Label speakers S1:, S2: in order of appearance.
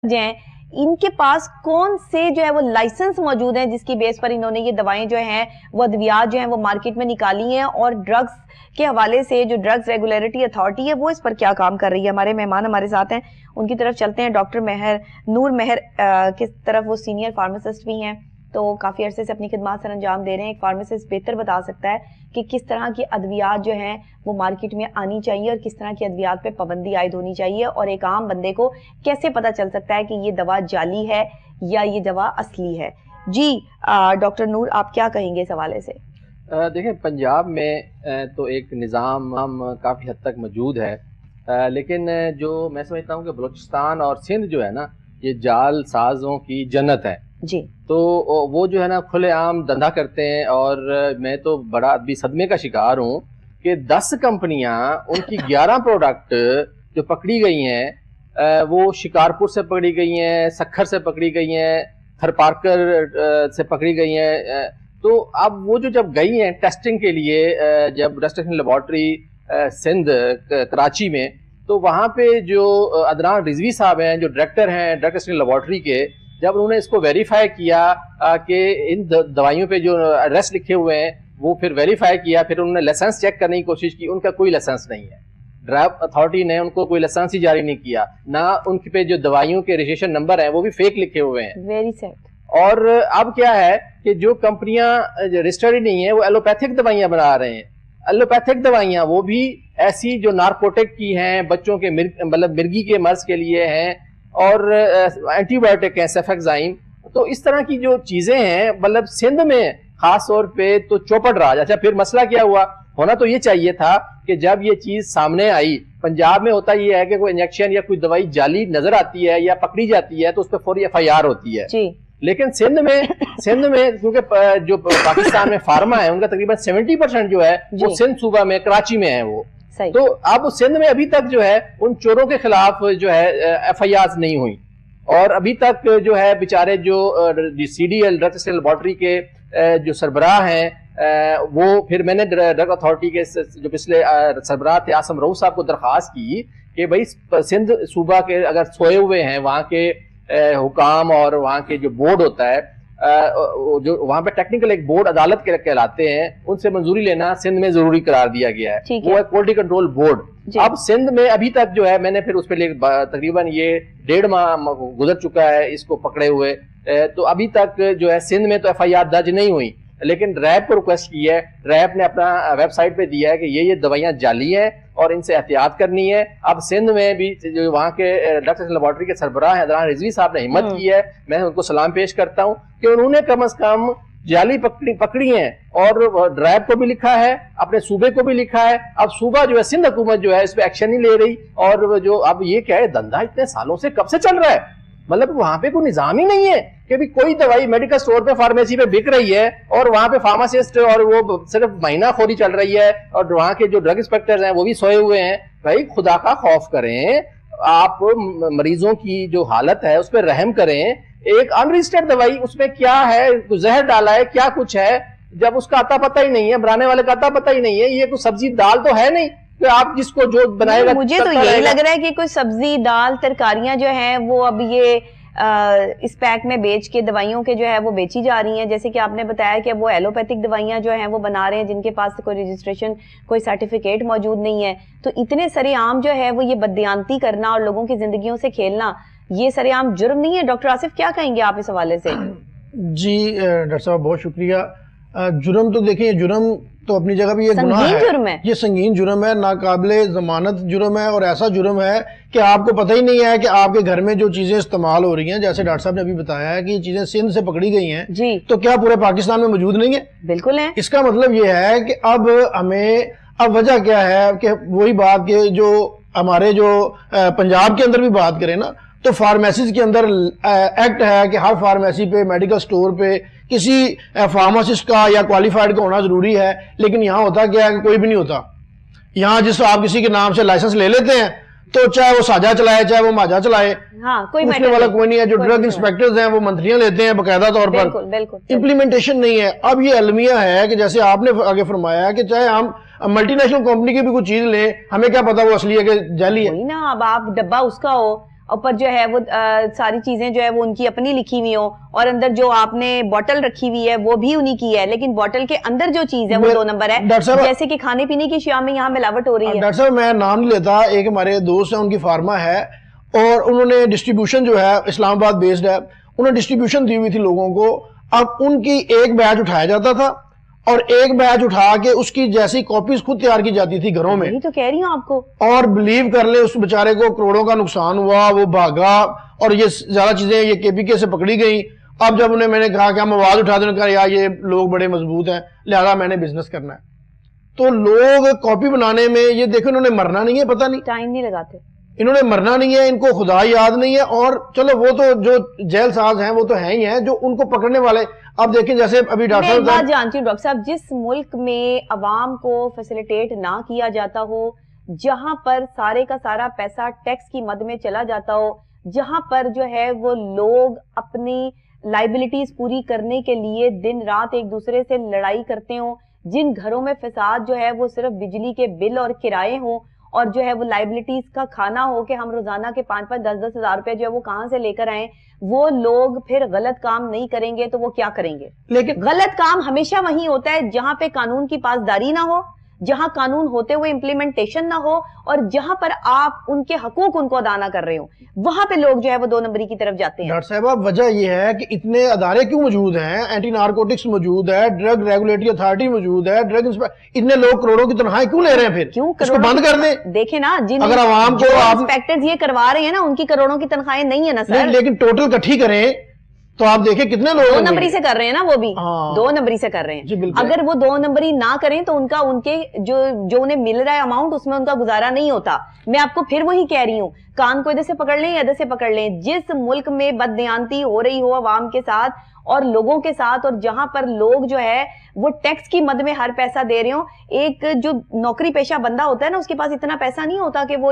S1: جو ہیں ان کے پاس کون سے جو ہے وہ لائسنس موجود ہیں جس کی بیس پر انہوں نے یہ دوائیں جو ہیں وہ ادویات جو ہیں وہ مارکیٹ میں نکالی ہیں, اور ڈرگز کے حوالے سے جو ڈرگز ریگولیٹری اتھارٹی ہے وہ اس پر کیا کام کر رہی ہے. ہمارے مہمان ہمارے ساتھ ہیں, ان کی طرف چلتے ہیں. ڈاکٹر نور مہر کی طرف, وہ سینئر فارماسسٹ بھی ہیں, تو کافی عرصے سے اپنی خدمات سر انجام دے رہے ہیں. ایک فارماسسٹ بہتر بتا سکتا ہے کہ کس طرح کی ادویات جو ہیں وہ مارکیٹ میں آنی چاہیے اور کس طرح کی ادویات پہ پابندی عائد ہونی چاہیے, اور ایک عام بندے کو کیسے پتہ چل سکتا ہے کہ یہ دوا جعلی ہے یا یہ دوا اصلی ہے. جی ڈاکٹر نور, آپ کیا کہیں گے اس حوالے سے؟
S2: دیکھیں, پنجاب میں تو ایک نظام کافی حد تک موجود ہے, لیکن جو میں سمجھتا ہوں کہ بلوچستان اور سندھ جو ہے نا, یہ جال سازوں کی جنت ہے
S1: جی. تو
S2: وہ جو ہے نا کھلے عام دھندا کرتے ہیں, اور میں تو بڑا ابھی صدمے کا شکار ہوں کہ 10 کمپنیاں ان کی 11 پروڈکٹ جو پکڑی گئی ہیں وہ شکارپور سے پکڑی گئی ہیں, سکھر سے پکڑی گئی ہیں, تھر پارکر سے پکڑی گئی ہیں. تو اب وہ جو جب گئی ہیں ٹیسٹنگ کے لیے, جب ٹیسٹنگ لیبارٹری سندھ کراچی میں, تو وہاں پہ جو عدنان رضوی صاحب ہیں جو ڈائریکٹر ہیں ڈرگ ٹیسٹنگ لیبارٹری کے, جب انہوں نے اس کو ویریفائی کیا کہ ان دوائیوں پہ جو ایڈریس لکھے ہوئے ہیں وہ پھر ویریفائی کیا, پھر انہوں نے لائسنس چیک کرنے کی کوشش کی, ان کا کوئی لائسنس نہیں ہے. ڈرگ اتھارٹی نے ان کو کوئی لائسنس ہی جاری نہیں کیا, نہ ان پہ جو دوائیوں کے رجسٹریشن نمبر ہیں وہ بھی فیک لکھے ہوئے ہیں.
S1: Very sad.
S2: اور اب کیا ہے کہ جو کمپنیاں رجسٹرڈ نہیں ہیں وہ ایلوپیتھک دوائیاں بنا رہے ہیں. ایلوپیتھک دوائیاں وہ بھی ایسی جو نارکوٹک کی ہیں, بچوں کے مطلب مرگی کے مرض کے لیے ہیں, اور اینٹی بایوٹک ہے سیفیکزائم. تو اس طرح کی جو چیزیں ہیں مطلب سندھ میں خاص طور پہ تو چوپٹ رہا. اچھا پھر مسئلہ کیا ہوا, ہونا تو یہ چاہیے تھا کہ جب یہ چیز سامنے آئی, پنجاب میں ہوتا یہ ہے کہ کوئی انجیکشن یا کوئی دوائی جعلی نظر آتی ہے یا پکڑی جاتی ہے تو اس پہ فوری FIR ہوتی ہے جی. لیکن سندھ میں کیونکہ جو پاکستان میں فارما ہے ان کا تقریباً 70% جو ہے وہ سندھ صوبہ میں کراچی میں ہے وہ. تو اب سندھ میں ابھی تک جو ہے ان چوروں کے خلاف جو ہے FIRs نہیں ہوئی, اور ابھی تک جو ہے بیچارے جو CDL ڈرگ ٹیسٹنگ لیبارٹری کے جو سربراہ ہیں, وہ پھر میں نے ڈرگ اتھارٹی کے جو پچھلے سربراہ تھے آسم رؤف صاحب کو درخواست کی کہ بھائی سندھ صوبہ کے اگر سوئے ہوئے ہیں وہاں کے حکام اور وہاں کے جو بورڈ ہوتا ہے, جو وہاں پہ ٹیکنیکل ایک بورڈ عدالت کے کہلاتے ہیں, ان سے منظوری لینا سندھ میں ضروری قرار دیا گیا ہے, وہ ہے کوالٹی کنٹرول بورڈ. اب سندھ میں ابھی تک جو ہے میں نے پھر اس پہ تقریباً یہ 1.5 ماہ گزر چکا ہے اس کو پکڑے ہوئے, تو ابھی تک جو ہے سندھ میں تو FIR درج نہیں ہوئی, لیکن ریب کو ریکویسٹ کی ہے. ریب نے اپنا ویب سائٹ پہ دیا ہے کہ یہ دوائیاں جعلی ہیں اور ان سے احتیاط کرنی ہے. اب سندھ میں بھی جو وہاں کے ڈرگ ٹیسٹنگ لیبارٹری کے سربراہ عدنان رضوی صاحب نے ہمت کی ہے, میں ان کو سلام پیش کرتا ہوں کہ انہوں نے کم از کم جعلی پکڑی ہیں, اور ڈرائب کو بھی لکھا ہے, اپنے صوبے کو بھی لکھا ہے. اب صوبہ جو ہے سندھ حکومت جو ہے اس پہ ایکشن نہیں لے رہی, اور جو اب یہ کیا ہے دھندا اتنے سالوں سے کب سے چل رہا ہے, مطلب وہاں پہ کوئی نظام ہی نہیں ہے کہ بھی کوئی دوائی میڈیکل سٹور پہ فارمیسی پہ بک رہی ہے اور وہاں پہ فارماسسٹ اور وہ صرف مہینہ خوری چل رہی ہے, اور وہاں کے جو ڈرگ انسپیکٹرز ہیں وہ بھی سوئے ہوئے ہیں. بھائی خدا کا خوف کریں, آپ مریضوں کی جو حالت ہے اس پہ رحم کریں. ایک ان رجسٹرڈ دوائی اس میں کیا ہے, زہر ڈالا ہے, کیا کچھ ہے, جب اس کا اتا پتہ ہی نہیں ہے, بنانے والے کا اتا پتہ ہی نہیں ہے, یہ کوئی سبزی دال تو ہے نہیں کہ آپ جس کو جو بنائے گا.
S1: مجھے تو یہی لگ رہا ہے کہ کوئی سبزی دال ترکاریاں جو ہیں وہ اب یہ اس پیک میں بیچ کے دوائیوں کے جو ہے وہ بیچی جا رہی ہیں. جیسے کہ آپ نے بتایا کہ وہ ایلوپیتھک دوائیاں جو ہیں وہ بنا رہے ہیں جن کے پاس کوئی رجسٹریشن کوئی سرٹیفکیٹ موجود نہیں ہے. تو اتنے سرے عام جو ہے وہ یہ بددیانتی کرنا اور لوگوں کی زندگیوں سے کھیلنا, یہ سرے عام جرم نہیں ہے؟ ڈاکٹر آصف کیا کہیں گے آپ اس حوالے سے؟
S3: جی ڈاکٹر صاحب بہت شکریہ. جرم تو دیکھیں, جرم تو اپنی جگہ بھی یہ گناہ ہے, یہ سنگین جرم ہے, ناقابل ضمانت جرم ہے, اور ایسا جرم ہے کہ آپ کو پتہ ہی نہیں ہے کہ آپ کے گھر میں جو چیزیں استعمال ہو رہی ہیں, جیسے ڈاکٹر صاحب نے ابھی بتایا ہے کہ یہ چیزیں سندھ سے پکڑی گئی ہیں جی, تو کیا پورے پاکستان میں موجود نہیں ہے؟
S1: بالکل ہے.
S3: اس کا مطلب یہ ہے کہ اب ہمیں, اب وجہ کیا ہے کہ وہی بات کہ جو ہمارے جو پنجاب کے اندر بھی بات کریں نا, تو فارمیسیز کے اندر ایکٹ ہے کہ ہر فارمیسی پہ, میڈیکل سٹور پہ کسی فارماسسٹ کا یا کوالیفائڈ کا ہونا ضروری ہے. لیکن یہاں ہوتا کیا ہے کہ کوئی بھی نہیں ہوتا. یہاں جس آپ کسی کے نام سے لائسنس لے لیتے ہیں تو چاہے وہ ساجا چلائے چاہے وہ ماجا چلائے, پوچھنے والا کوئی نہیں ہے. جو ڈرگ انسپیکٹرز ہیں وہ منتریاں لیتے ہیں باقاعدہ طور پر, امپلیمنٹیشن نہیں ہے. اب یہ المیہ ہے کہ جیسے آپ نے آگے فرمایا کہ چاہے ہم ملٹی نیشنل کمپنی کی بھی کوئی چیز لیں, ہمیں کیا پتا وہ اصلی ہے کہ جعلی ہے
S1: نا. اب آپ ڈبہ اس کا ہو اوپر جو ہے وہ ساری چیزیں جو ہے وہ ان کی اپنی لکھی ہوئی ہوں, اور اندر جو آپ نے بوٹل رکھی ہوئی ہے وہ بھی انہی کی ہے, لیکن بوٹل کے اندر جو چیز ہے وہ 2 نمبر ہے, جیسے کہ کھانے پینے کی اشیاء میں یہاں ملاوٹ ہو رہی ہے.
S3: ڈاکٹر صاحب میں نام نہیں لیتا, ایک ہمارے دوست ہیں ان کی فارما ہے اور انہوں نے ڈسٹریبیوشن جو ہے اسلام آباد بیسڈ ہے, انہوں نے ڈسٹریبیوشن دی ہوئی تھی لوگوں کو. اب ان کی ایک بیچ اٹھایا جاتا تھا اور ایک بیچ اٹھا کے اس کی جیسی کاپیز خود تیار کی جاتی تھی گھروں میں.
S1: یہی تو کہہ رہی ہوں آپ کو. اور
S3: بلیو کر لیں اس بیچارے کو کروڑوں کا نقصان ہوا, وہ بھاگا, اور یہ زیادہ چیزیں یہ KPK سے پکڑی گئیں. اب جب میں نے کہا کہ ہم آواز اٹھا دیں, کہا یار یہ لوگ بڑے مضبوط ہیں لہذا میں نے بزنس کرنا ہے. تو لوگ کاپی بنانے میں یہ دیکھو انہوں نے مرنا نہیں ہے, پتہ نہیں
S1: ٹائم نہیں لگاتے,
S3: انہوں نے مرنا نہیں ہے, ان کو خدا یاد نہیں ہے. اور چلو وہ تو جو جیل ساز ہیں وہ تو ہیں ہی ہیں, جو ان کو پکڑنے والے. اب دیکھیں جیسے ابھی ڈاکٹر
S1: میں ایک بات جانتی ہوں ڈاکٹر صاحب, جس ملک میں عوام کو فیسیلیٹیٹ نہ کیا جاتا ہو, جہاں پر سارے کا سارا پیسہ ٹیکس کی مد میں چلا جاتا ہو, جہاں پر جو ہے وہ لوگ اپنی لائبلٹیز پوری کرنے کے لیے دن رات ایک دوسرے سے لڑائی کرتے ہوں, جن گھروں میں فساد جو ہے وہ صرف بجلی کے بل اور کرائے ہوں, اور جو ہے وہ لائبلٹیز کا کھانا ہو کہ ہم روزانہ کے 5-5 10-10 ہزار روپے جو ہے وہ کہاں سے لے کر آئیں, وہ لوگ پھر غلط کام نہیں کریں گے تو وہ کیا کریں گے؟
S3: لیکن
S1: غلط کام ہمیشہ وہی ہوتا ہے جہاں پہ قانون کی پاسداری نہ ہو, جہاں قانون ہوتے ہوئے امپلیمنٹیشن نہ ہو, اور جہاں پر آپ ان کے حقوق ان کو ادا نہ کر رہے ہوں, وہاں پہ لوگ جو ہے وہ 2 نمبری کی طرف جاتے ہیں.
S3: ڈاکٹر صاحبہ وجہ یہ ہے کہ اتنے ادارے کیوں موجود ہیں, اینٹی نارکوٹکس موجود ہے, ڈرگ ریگولیٹری اتھارٹی موجود ہے, اتنے لوگ کروڑوں کی تنخواہیں کیوں لے رہے ہیں, پھر
S1: کیوں
S3: اس کو بند کر دیں.
S1: دیکھیں نا, جن
S3: اگر عوام کو
S1: انسپیکٹرز یہ کروا رہے ہیں نا ان کی کروڑوں کی تنخواہیں نہیں ہے نا سر,
S3: لیکن ٹوٹل کٹھی کریں تو آپ دیکھیں کتنے لوگ
S1: 2 نمبری سے کر رہے ہیں نا, وہ بھی 2 نمبری سے کر رہے ہیں. اگر وہ 2 نمبری نہ کریں تو ان کے جو انہیں مل رہا ہے اماؤنٹ اس میں ان کا گزارا نہیں ہوتا. میں آپ کو پھر وہی کہہ رہی ہوں, کان کو ادھر سے پکڑ لیں یا ادھر سے پکڑ لیں, جس ملک میں بددیانتی ہو رہی ہو عوام کے ساتھ اور لوگوں کے ساتھ, اور جہاں پر لوگ جو ہے وہ ٹیکس کی مد میں ہر پیسہ دے رہے ہوں, ایک جو نوکری پیشہ بندہ ہوتا ہے نا اس کے پاس اتنا پیسہ نہیں ہوتا کہ وہ